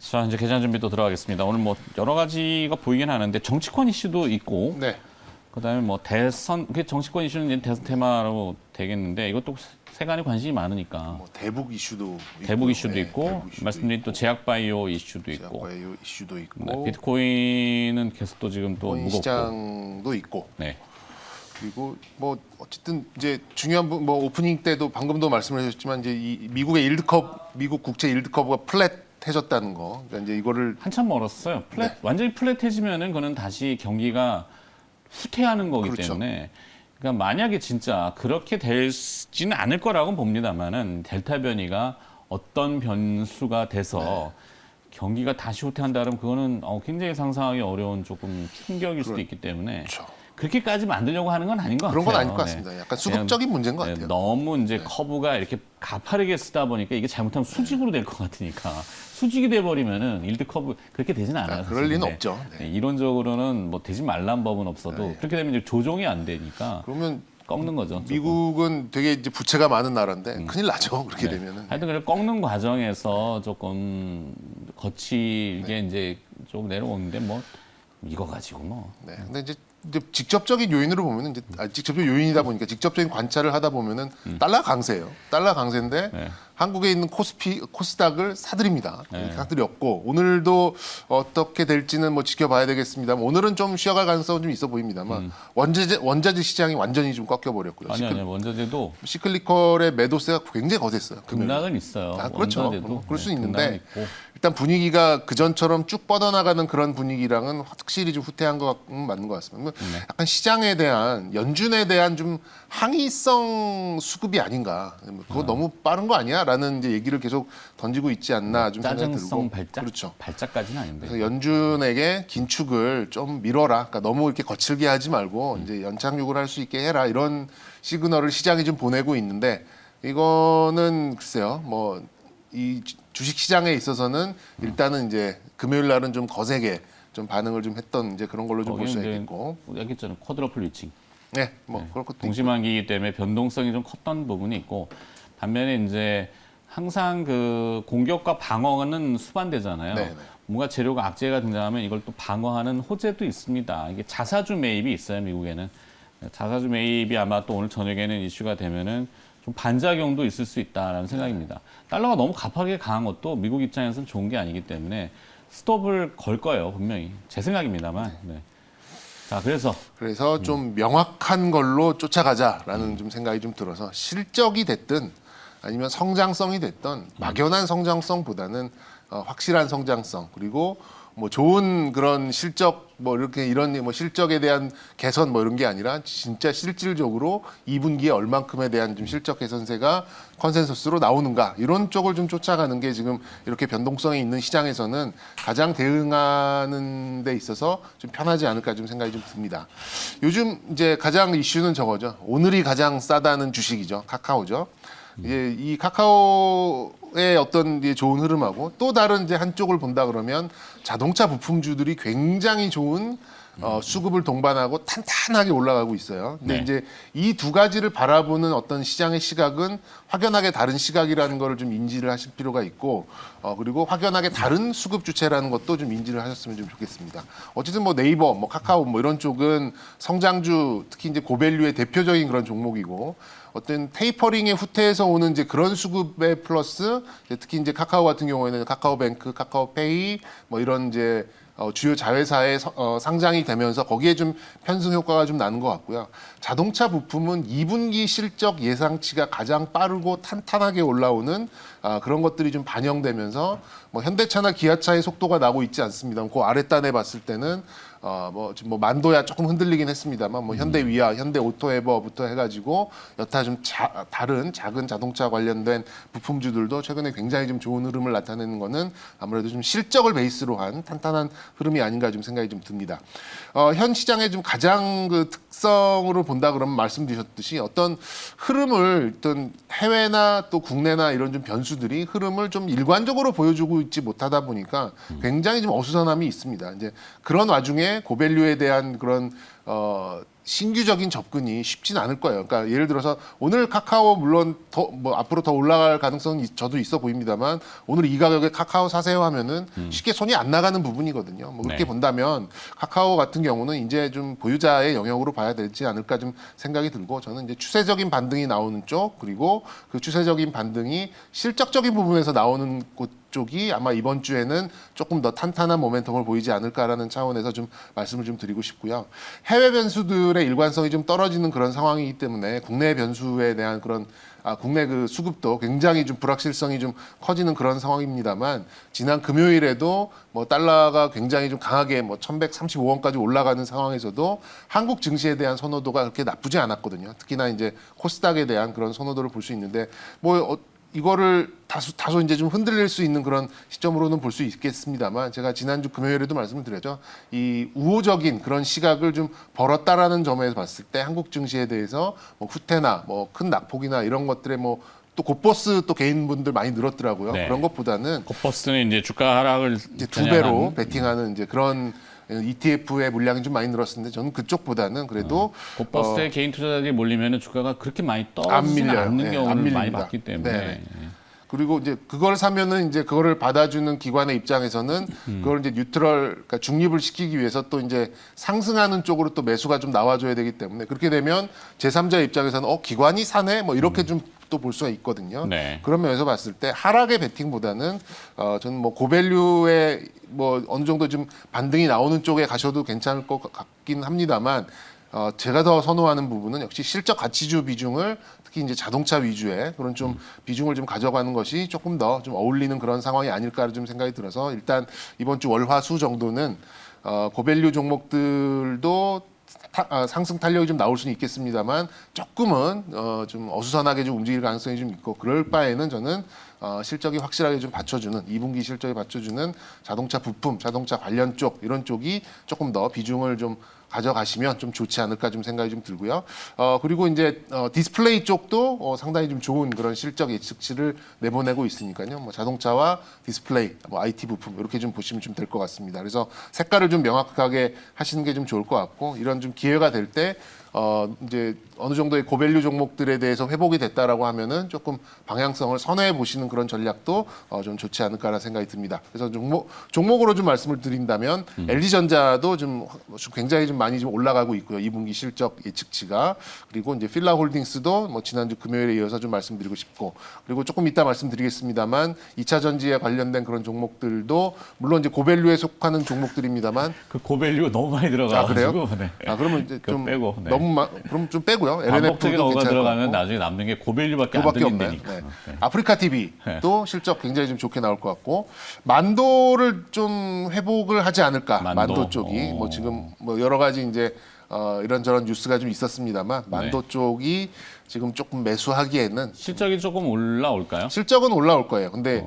자, 이제 개장 준비 또 들어가겠습니다. 오늘 뭐 여러 가지가 보이긴 하는데 정치권 이슈도 있고, 네. 그다음에 뭐 대선, 그 정치권 이슈는 이제 대선 테마로 되겠는데 이것도 세간에 관심이 많으니까 뭐 대북 이슈도 대북 있고요. 이슈도 네, 있고, 대북 이슈도 말씀드린 또 있고, 제약바이오 이슈도 있고, 제약바이오 이슈도 있고, 네, 비트코인은 계속 또 지금 또 코인 무겁고, 시장도 있고. 네, 그리고 뭐 어쨌든 이제 중요한 뭐 오프닝 때도 방금도 말씀을 하셨지만 이제 이 미국의 일드컵, 미국 국채 일드커브가 플랫해졌다는 거. 그러니까 이제 이거를 한참 멀었어요. 플랫, 네. 완전히 플랫해지면은 그는 다시 경기가 후퇴하는 거기 그렇죠. 때문에. 그러니까 만약에 진짜 그렇게 되지는 않을 거라고 봅니다만은 델타 변이가 어떤 변수가 돼서 경기가 다시 후퇴한다 그러면 그거는 굉장히 상상하기 어려운 조금 충격일 수도 있기 때문에 그렇죠. 그렇게까지 만들려고 하는 건 아닌 것 그런 같아요. 건 아닐 것 네. 같습니다. 약간 수급적인 문제인 것 네, 같아요. 너무 이제 커브가 이렇게 가파르게 쓰다 보니까 이게 잘못하면 수직으로 될 것 같으니까 수직이 돼버리면은 일드 커브 그렇게 되진 않아요. 그럴 리는 근데, 없죠. 네. 이론적으로는 뭐 되지 말란 법은 없어도 그렇게 되면 이제 조정이 안 되니까 그러면 꺾는 거죠. 조금. 미국은 되게 이제 부채가 많은 나라인데 큰일 나죠. 그렇게 되면은. 하여튼 그래 꺾는 과정에서 조금 거칠게 이제 좀 내려오는데 뭐 이거 가지고 뭐 네. 근데 이제 직접적인 요인으로 보면은 이제 직접적인 요인이다 보니까 직접적인 관찰을 하다 보면은 달러 강세예요. 달러 강세인데 네. 한국에 있는 코스닥을 사들입니다. 네. 사들였고 오늘도 어떻게 될지는 뭐 지켜봐야 되겠습니다만 오늘은 좀 쉬어갈 가능성은 좀 있어 보입니다만 원자재 시장이 완전히 좀 꺾여 버렸고요. 아니 원자재도 시클리컬의 매도세가 굉장히 거셌어요. 등락은 있어요. 그렇죠. 원자재도 그럴 수 네, 등락은 있는데 있고. 일단 분위기가 그전처럼 쭉 뻗어나가는 그런 분위기랑은 확실히 좀 후퇴한 것 맞는 것 같습니다. 약간 시장에 대한 연준에 대한 좀 항의성 수급이 아닌가. 그거 너무 빠른 거 아니야?라는 이제 얘기를 계속 던지고 있지 않나 좀 생각이 짜증성 들고. 발작? 그렇죠. 발작까지는 아닌데. 그래서 연준에게 긴축을 좀 미뤄라. 그러니까 너무 이렇게 거칠게 하지 말고 이제 연착륙을 할 수 있게 해라. 이런 시그널을 시장이 좀 보내고 있는데 이거는 글쎄요. 뭐 이 주식 시장에 있어서는 일단은 이제 금요일 날은 좀 거세게 좀 반응을 좀 했던 이제 그런 걸로 좀 볼 수 있겠고. 얘기했잖아요. 쿼드러플 리칭. 네, 뭐 그럴 것도 있고. 동시만기이기 때문에 변동성이 좀 컸던 부분이 있고 반면에 이제 항상 그 공격과 방어는 수반되잖아요. 네, 네. 뭔가 재료가 악재가 등장하면 이걸 또 방어하는 호재도 있습니다. 이게 자사주 매입이 있어요, 미국에는. 자사주 매입이 아마 또 오늘 저녁에는 이슈가 되면은 좀 반작용도 있을 수 있다라는 생각입니다. 달러가 너무 가파르게 강한 것도 미국 입장에서는 좋은 게 아니기 때문에 스톱을 걸 거예요, 분명히. 제 생각입니다만. 네. 자, 그래서 좀 명확한 걸로 쫓아가자라는 좀 생각이 좀 들어서 실적이 됐든 아니면 성장성이 됐든 막연한 성장성보다는 확실한 성장성 그리고 뭐 좋은 그런 실적 뭐 이렇게 이런 뭐 실적에 대한 개선 뭐 이런 게 아니라 진짜 실질적으로 2분기에 얼만큼에 대한 좀 실적 개선세가 컨센서스로 나오는가 이런 쪽을 좀 쫓아가는 게 지금 이렇게 변동성이 있는 시장에서는 가장 대응하는 데 있어서 좀 편하지 않을까 좀 생각이 좀 듭니다. 요즘 이제 가장 이슈는 저거죠. 오늘이 가장 싸다는 주식이죠. 카카오죠. 이제 이 카카오의 어떤 이제 좋은 흐름하고 또 다른 이제 한쪽을 본다 그러면 자동차 부품주들이 굉장히 좋은 수급을 동반하고 탄탄하게 올라가고 있어요. 근데 네. 이제 이 두 가지를 바라보는 어떤 시장의 시각은 확연하게 다른 시각이라는 거를 좀 인지를 하실 필요가 있고 그리고 확연하게 다른 수급 주체라는 것도 좀 인지를 하셨으면 좀 좋겠습니다. 어쨌든 뭐 네이버, 뭐 카카오 뭐 이런 쪽은 성장주 특히 이제 고밸류의 대표적인 그런 종목이고 어떤 테이퍼링의 후퇴에서 오는 이제 그런 수급의 플러스 특히 이제 카카오 같은 경우에는 카카오뱅크, 카카오페이 뭐 이런 이제 주요 자회사의 상장이 되면서 거기에 좀 편승 효과가 좀 나는 것 같고요. 자동차 부품은 2분기 실적 예상치가 가장 빠르고 탄탄하게 올라오는 그런 것들이 좀 반영되면서 뭐 현대차나 기아차의 속도가 나고 있지 않습니다. 그 아랫단에 봤을 때는 뭐 지금 뭐 만도야 조금 흔들리긴 했습니다만 뭐 현대위아, 현대오토에버부터 해가지고 여타 좀 다른 작은 자동차 관련된 부품주들도 최근에 굉장히 좀 좋은 흐름을 나타내는 거는 아무래도 좀 실적을 베이스로 한 탄탄한 흐름이 아닌가 좀 생각이 좀 듭니다. 현 시장의 좀 가장 그 특성으로 본다 그러면 말씀드렸듯이 어떤 흐름을 어떤 해외나 또 국내나 이런 좀 변수들이 흐름을 좀 일관적으로 보여주고 있지 못하다 보니까 굉장히 좀 어수선함이 있습니다. 이제 그런 와중에 고밸류에 대한 그런 신규적인 접근이 쉽진 않을 거예요. 그러니까 예를 들어서 오늘 카카오 물론 더 뭐 앞으로 더 올라갈 가능성은 저도 있어 보입니다만 오늘 이 가격에 카카오 사세요 하면은 쉽게 손이 안 나가는 부분이거든요. 뭐 그렇게 네. 본다면 카카오 같은 경우는 이제 좀 보유자의 영역으로 봐야 되지 않을까 좀 생각이 들고 저는 이제 추세적인 반등이 나오는 쪽 그리고 그 추세적인 반등이 실적적인 부분에서 나오는 곳 쪽이 아마 이번 주에는 조금 더 탄탄한 모멘텀을 보이지 않을까라는 차원에서 좀 말씀을 좀 드리고 싶고요. 해외 변수들의 일관성이 좀 떨어지는 그런 상황이기 때문에 국내 변수에 대한 그런 국내 그 수급도 굉장히 좀 불확실성이 좀 커지는 그런 상황입니다만 지난 금요일에도 뭐 달러가 굉장히 좀 강하게 뭐 1,135원까지 올라가는 상황에서도 한국 증시에 대한 선호도가 그렇게 나쁘지 않았거든요. 특히나 이제 코스닥에 대한 그런 선호도를 볼 수 있는데 뭐 이거를 다소 이제 좀 흔들릴 수 있는 그런 시점으로는 볼 수 있겠습니다만 제가 지난주 금요일에도 말씀을 드렸죠. 이 우호적인 그런 시각을 좀 벌었다라는 점에서 봤을 때 한국 증시에 대해서 뭐 후퇴나 뭐 큰 낙폭이나 이런 것들에 뭐 또 곧버스 또 개인분들 많이 늘었더라고요. 네. 그런 것보다는 곱버스는 이제 주가 하락을 이제 두 배로 베팅하는 이제 그런 ETF의 물량이 좀 많이 늘었는데 저는 그쪽보다는 그래도 곱버스에 개인 투자자들이 몰리면 주가가 그렇게 많이 안 떨어지지 밀려요. 않는 네, 경우를 안 많이 밀립니다. 봤기 때문에 네. 그리고 이제 그걸 사면은 이제 그거를 받아주는 기관의 입장에서는 그걸 이제 뉴트럴, 그러니까 중립을 시키기 위해서 또 이제 상승하는 쪽으로 또 매수가 좀 나와줘야 되기 때문에 그렇게 되면 제3자 입장에서는 기관이 사네 뭐 이렇게 좀 또 볼 수가 있거든요. 네. 그런 면에서 봤을 때 하락의 베팅보다는 저는 뭐 고밸류에 뭐 어느 정도 좀 반등이 나오는 쪽에 가셔도 괜찮을 것 같긴 합니다만. 제가 더 선호하는 부분은 역시 실적 가치주 비중을 특히 이제 자동차 위주의 그런 좀 비중을 좀 가져가는 것이 조금 더 좀 어울리는 그런 상황이 아닐까 좀 생각이 들어서 일단 이번 주 월화수 정도는 고밸류 종목들도 상승 탄력이 좀 나올 수는 있겠습니다만 조금은 좀 어수선하게 좀 움직일 가능성이 좀 있고 그럴 바에는 저는 실적이 확실하게 좀 받쳐주는 2분기 실적이 받쳐주는 자동차 부품, 자동차 관련 쪽 이런 쪽이 조금 더 비중을 좀 가져가시면 좀 좋지 않을까 좀 생각이 좀 들고요. 그리고 이제 디스플레이 쪽도 상당히 좀 좋은 그런 실적 예측치를 내보내고 있으니까요. 뭐 자동차와 디스플레이, 뭐 IT 부품 이렇게 좀 보시면 좀 될 것 같습니다. 그래서 색깔을 좀 명확하게 하시는 게 좀 좋을 것 같고 이런 좀 기회가 될 때 이제 어느 정도의 고밸류 종목들에 대해서 회복이 됐다라고 하면은 조금 방향성을 선회해 보시는 그런 전략도 좀 좋지 않을까라는 생각이 듭니다. 그래서 종목으로 좀 말씀을 드린다면 LG전자도 좀 굉장히 좀 많이 좀 올라가고 있고요. 2분기 실적 예측치가 그리고 이제 필라홀딩스도 뭐 지난주 금요일에 이어서 좀 말씀드리고 싶고 그리고 조금 이따 말씀드리겠습니다만 2차 전지에 관련된 그런 종목들도 물론 이제 고밸류에 속하는 종목들입니다만 그 고밸류가 너무 많이 들어가가지고 그래요? 네. 그러면 이제 좀 빼고, 네. 너무 그럼 좀 빼고요. 반복적인 LNF도 어가 괜찮을 것 들어가면 같고. 나중에 남는 게 고밸류밖에 안 그거밖에 없나요? 들린다니까. 네. 네. 아프리카 TV도 실적 굉장히 좀 좋게 나올 것 같고 만도를 좀 회복을 하지 않을까. 만도 쪽이 뭐 지금 뭐 여러 가지 이제 이런저런 뉴스가 좀 있었습니다만 만도 쪽이 지금 조금 매수하기에는 실적이 조금 올라올까요? 실적은 올라올 거예요. 근데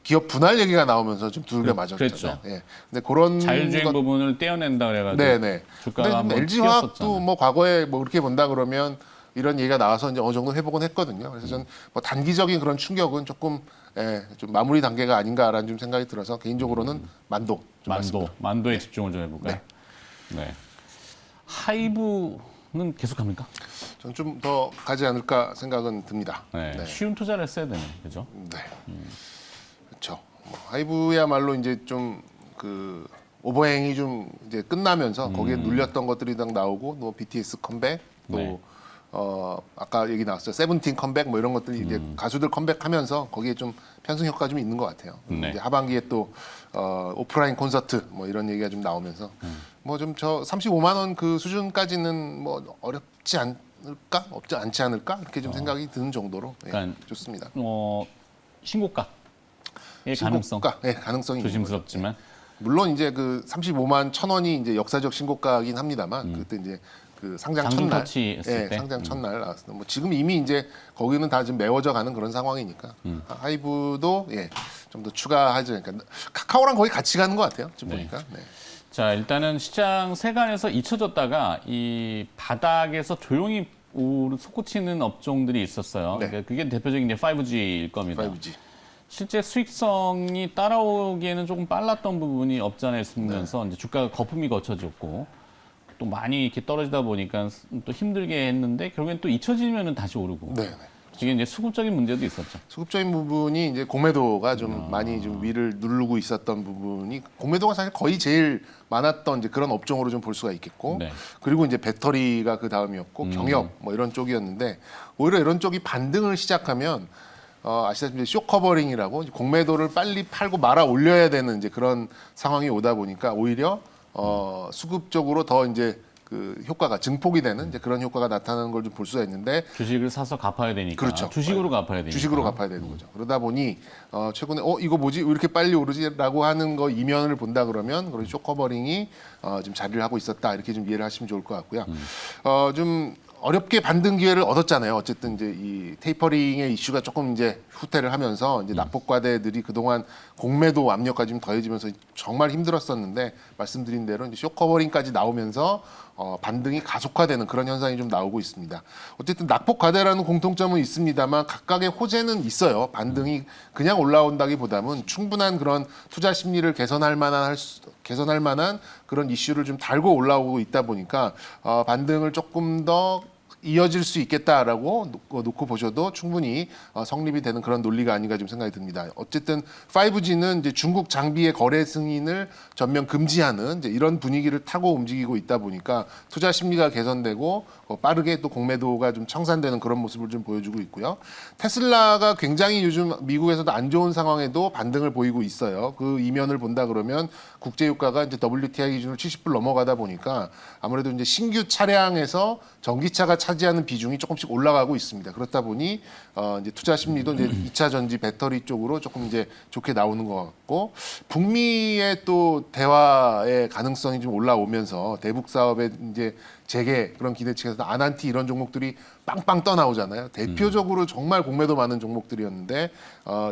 기업 분할 얘기가 나오면서 좀 두들겨 그랬죠. 맞았잖아요. 예. 근데 그런 자율주행 부분을 떼어낸다 그래가지고 네네. 주가가 근데 한번 LG 화학도 튀었었잖아요. 뭐 과거에 뭐 그렇게 본다 그러면 이런 얘기가 나와서 이제 어느 정도 회복은 했거든요. 그래서 저는 뭐 단기적인 그런 충격은 조금 좀 마무리 단계가 아닌가라는 좀 생각이 들어서 개인적으로는 만도 좀 말씀드립니다. 만도에 집중을 좀 해볼까요? 네. 하이브는 계속합니까? 저는 좀 더 가지 않을까 생각은 듭니다. 네. 네. 쉬운 투자를 했어야 되네, 그죠? 네. 그렇죠. 뭐 하이브야말로 이제 좀 그 오버행이 좀 이제 끝나면서 거기에 눌렸던 것들이 딱 나오고 또 BTS 컴백 또 네. 아까 얘기 나왔어요. 세븐틴 컴백 뭐 이런 것들이 이제 가수들 컴백하면서 거기에 좀 편승 효과가 좀 있는 것 같아요. 네. 이제 하반기에 또 오프라인 콘서트 뭐 이런 얘기가 좀 나오면서 뭐 좀 저 35만 원 그 수준까지는 뭐 어렵지 않을까 없지 않지 않을까 이렇게 좀 생각이 드는 정도로 그러니까 좋습니다. 신고가의 가능성 신고가, 가능성이 있는 조심스럽지만 물론 이제 그 35만 1,000원이 이제 역사적 신고가긴 합니다만 그때 이제 그 상장 장중 첫날, 터치했을 때? 상장 첫날 나왔습니다. 뭐 지금 이미 이제 거기는 다 지금 메워져 가는 그런 상황이니까 하이브도 좀 더 추가하죠. 그러니까 카카오랑 거의 같이 가는 것 같아요. 지금 네. 보니까. 네. 자, 일단은 시장 세간에서 잊혀졌다가 이 바닥에서 조용히 솟구치는 업종들이 있었어요. 네. 그러니까 그게 대표적인 이제 5G일 겁니다. 5G. 실제 수익성이 따라오기에는 조금 빨랐던 부분이 없지 않아 있으면서 이제 주가가 거품이 거쳐졌고 또 많이 이렇게 떨어지다 보니까 또 힘들게 했는데 결국엔 또 잊혀지면은 다시 오르고. 네. 이게 이제 수급적인 문제도 있었죠. 수급적인 부분이 이제 공매도가 좀 많이 좀 위를 누르고 있었던 부분이 공매도가 사실 거의 제일 많았던 이제 그런 업종으로 좀 볼 수가 있겠고 네. 그리고 이제 배터리가 그 다음이었고 경협 뭐 이런 쪽이었는데 오히려 이런 쪽이 반등을 시작하면 아시다시피 쇼 커버링이라고 공매도를 빨리 팔고 말아 올려야 되는 이제 그런 상황이 오다 보니까 오히려 수급적으로 더 이제 그 효과가 증폭이 되는 이제 그런 효과가 나타나는 걸 좀 볼 수가 있는데 주식을 사서 갚아야 되니까. 그렇죠. 주식으로 갚아야 되니까. 주식으로 갚아야 되는 거죠. 그러다 보니 최근에 이거 뭐지 왜 이렇게 빨리 오르지라고 하는 거 이면을 본다 그러면 그런 쇼커버링이 좀 자리를 하고 있었다 이렇게 좀 이해를 하시면 좋을 것 같고요. 좀 어렵게 반등 기회를 얻었잖아요. 어쨌든 이제 이 테이퍼링의 이슈가 조금 이제 후퇴를 하면서 이제 납폭과대들이 그동안 공매도 압력까지 좀 더해지면서 정말 힘들었었는데 말씀드린 대로 이제 쇼커버링까지 나오면서 반등이 가속화되는 그런 현상이 좀 나오고 있습니다. 어쨌든 낙폭과대라는 공통점은 있습니다만 각각의 호재는 있어요. 반등이 그냥 올라온다기보다는 충분한 그런 투자 심리를 개선할 만한 그런 이슈를 좀 달고 올라오고 있다 보니까 반등을 조금 더 이어질 수 있겠다라고 놓고 보셔도 충분히 성립이 되는 그런 논리가 아닌가 좀 생각이 듭니다. 어쨌든 5G는 이제 중국 장비의 거래 승인을 전면 금지하는 이제 이런 분위기를 타고 움직이고 있다 보니까 투자 심리가 개선되고 빠르게 또 공매도가 좀 청산되는 그런 모습을 좀 보여주고 있고요. 테슬라가 굉장히 요즘 미국에서도 안 좋은 상황에도 반등을 보이고 있어요. 그 이면을 본다 그러면 국제 유가가 이제 WTI 기준으로 70불 넘어가다 보니까 아무래도 이제 신규 차량에서 전기차가 차지하는 비중이 조금씩 올라가고 있습니다. 그렇다 보니 이제 투자 심리도 이제 2차 전지 배터리 쪽으로 조금 이제 좋게 나오는 것 같고 북미의 또 대화의 가능성이 좀 올라오면서 대북 사업의 이제 재개 그런 기대치에서 아난티 이런 종목들이 빵빵 떠나오잖아요. 대표적으로 정말 공매도 많은 종목들이었는데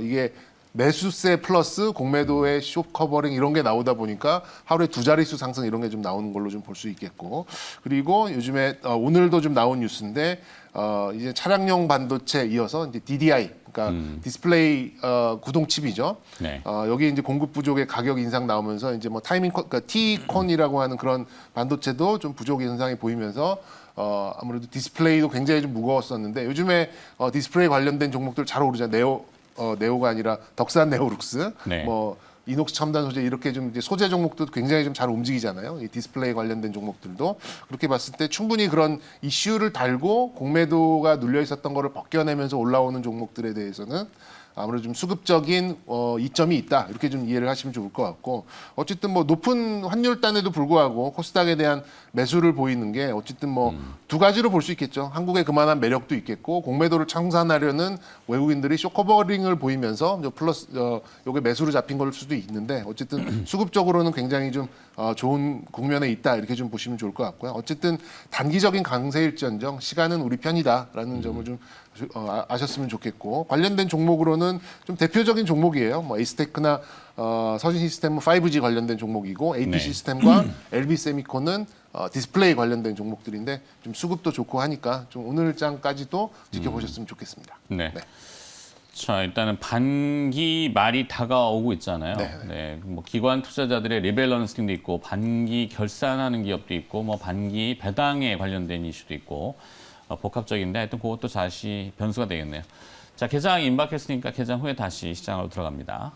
이게 매수세 플러스 공매도의 숏 커버링 이런 게 나오다 보니까 하루에 두 자릿수 상승 이런 게 좀 나오는 걸로 좀 볼 수 있겠고 그리고 요즘에 오늘도 좀 나온 뉴스인데 이제 차량용 반도체 이어서 이제 DDI 그러니까 디스플레이 구동 칩이죠. 네. 여기 이제 공급 부족의 가격 인상 나오면서 이제 뭐 타이밍 그러니까 T콘이라고 하는 그런 반도체도 좀 부족 현상이 보이면서 아무래도 디스플레이도 굉장히 좀 무거웠었는데 요즘에 디스플레이 관련된 종목들 잘 오르잖아요. 네오가 아니라 덕산 네오룩스, 네. 뭐 이녹스 첨단 소재 이렇게 좀 이제 소재 종목도 굉장히 좀 잘 움직이잖아요. 이 디스플레이 관련된 종목들도 그렇게 봤을 때 충분히 그런 이슈를 달고 공매도가 눌려 있었던 거를 벗겨내면서 올라오는 종목들에 대해서는 아무래도 좀 수급적인 이점이 있다 이렇게 좀 이해를 하시면 좋을 것 같고 어쨌든 뭐 높은 환율단에도 불구하고 코스닥에 대한 매수를 보이는 게 어쨌든 뭐 두 가지로 볼 수 있겠죠. 한국의 그만한 매력도 있겠고 공매도를 청산하려는 외국인들이 쇼커버링을 보이면서 플러스 요게 매수로 잡힌 걸 수도 있는데 어쨌든 수급적으로는 굉장히 좀 좋은 국면에 있다 이렇게 좀 보시면 좋을 것 같고요. 어쨌든 단기적인 강세일지언정 시간은 우리 편이다라는 점을 좀 아셨으면 좋겠고 관련된 종목으로는 좀 대표적인 종목이에요. 뭐 에이스테크나 서진 시스템은 5G 관련된 종목이고 AP 네. 시스템과 LB 세미콘은 디스플레이 관련된 종목들인데 좀 수급도 좋고 하니까 좀 오늘장까지도 지켜보셨으면 좋겠습니다. 네. 자, 일단은 반기 말이 다가오고 있잖아요. 네. 뭐 기관 투자자들의 리밸런싱도 있고 반기 결산하는 기업도 있고 뭐 반기 배당에 관련된 이슈도 있고 복합적인데 하여튼 그것도 다시 변수가 되겠네요. 자, 개장 임박했으니까 개장 후에 다시 시장으로 들어갑니다.